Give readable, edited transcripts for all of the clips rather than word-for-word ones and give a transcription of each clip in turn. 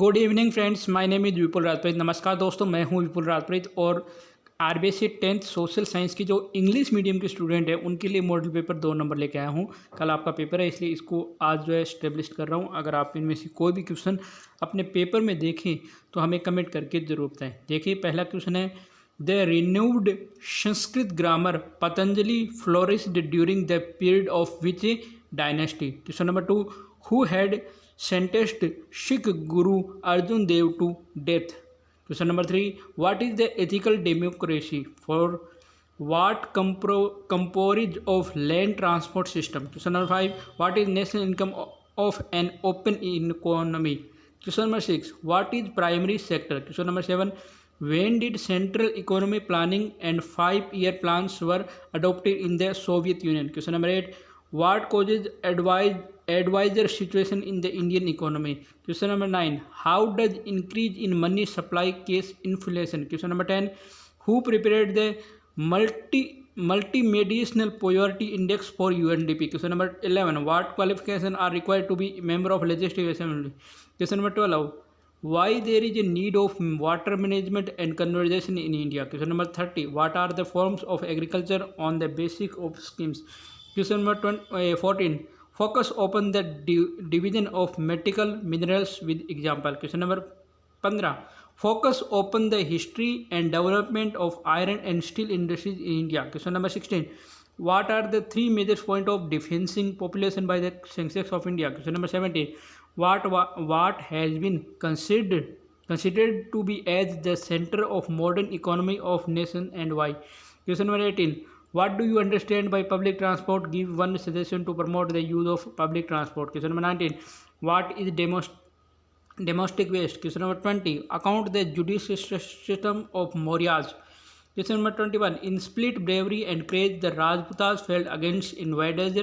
Good evening friends, my name is Vipul Rajpreet. नमस्कार दोस्तों, मैं हूं विपुल राजप्रीत और आरबीएससी 10th सोशल साइंस की जो इंग्लिश मीडियम के स्टूडेंट है उनके लिए मॉडल पेपर 2 नंबर लेके आया हूं। कल आपका पेपर है इसलिए इसको आज जो है स्टेब्लिश कर रहा हूं। अगर आप इनमें से कोई भी क्वेश्चन अपने पेपर में देखें तो हमें कमेंट करके जरूर बताएं। देखिए, पहला क्वेश्चन है, the renewed Sanskrit grammar Patanjali flourished during the period of which dynasty. Question number 2, who had sentenced Sikh Guru Arjun Dev to death. Question number 3, what is the ethical democracy? For what composite of land transport system? Question number 5, what is national income of an open economy? Question number 6, what is primary sector? Question number 7, when did central economy planning and 5-year plans were adopted in the Soviet Union? Question number 8, what causes advisor situation in the Indian economy? Question number 9, how does increase in money supply case inflation? Question number 10, who prepared the multi-medicinal poverty index for UNDP? Question number 11, what qualifications are required to be member of legislative assembly? Question number 12, why there is a need of water management and conservation in India? Question number 30, what are the forms of agriculture on the basic of schemes? Question number 14, focus upon the division of medical minerals with example. Question number 15, focus upon the history and development of iron and steel industries in India. Question number 16, what are the 3 major points of defending population by the census of India? Question number 17, what has been considered to be as the center of modern economy of nation and why? Question number 18, what do you understand by public transport? Give one suggestion to promote the use of public transport. Question number 19, what is domestic waste? Question number 20, account the judicial system of Mauryas. Question number 21, in split bravery and courage the Rajputas felt against invaders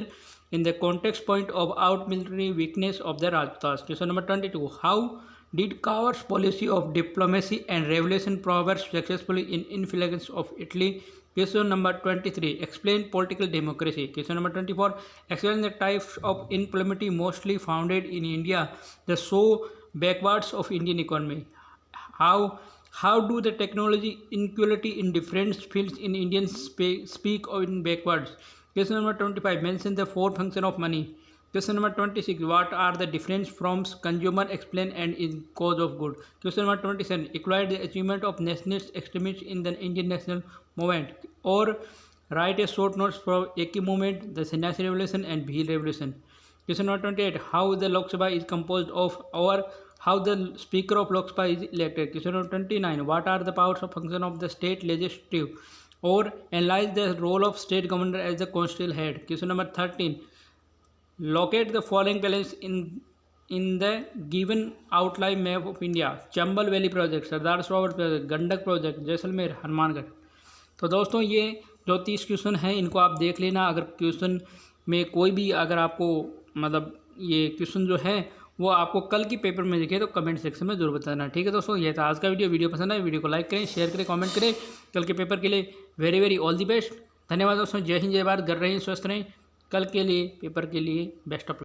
in the context point of out military weakness of the Rajputas. Question number 22, how did Kaur's policy of diplomacy and revolution progress successfully in influence of Italy? Question number 23, explain political democracy. Question number 24, explain the types of inequality mostly founded in India, the so backwards of Indian economy. How do the technology inequality in different fields in Indian speak in backwards? Question number 25, mention the 4 functions of money. Question number 26, what are the difference from consumer explain and in cause of good? Question number 27, equate the achievement of nationalist extremists in the Indian national movement, or write a short notes for Eki movement, the Sannyasi revolution and Bhil revolution. Question number 28, how the Lok Sabha is composed of, or how the speaker of Lok Sabha is elected. Question number 29, what are the powers of function of the state legislative, or analyze the role of state governor as the constitutional head. Question number 13, locate the following places in the given outline map of India: Chambal valley project, Sardar Sarovar project, Gandak project, Jaisalmer, Hanumangarh. तो दोस्तों, ये जो 30 question हैं इनको आप देख लेना। अगर क्वेश्चन में कोई भी अगर आपको मतलब ये क्वेश्चन जो है वो आपको कल की पेपर में दिखे तो कमेंट सेक्शन में जरूर बताना। ठीक है दोस्तों, ये था आज का वीडियो पसंद आए वीडियो को लाइक करें, शेयर करें, कमेंट करें। कल के पेपर के लिए very very all the best. धन्यवाद दोस्तों, जय हिंद जय भारत, घर रहें, स्वस्थ रहें। कल के लिए पेपर के लिए बेस्ट ऑफ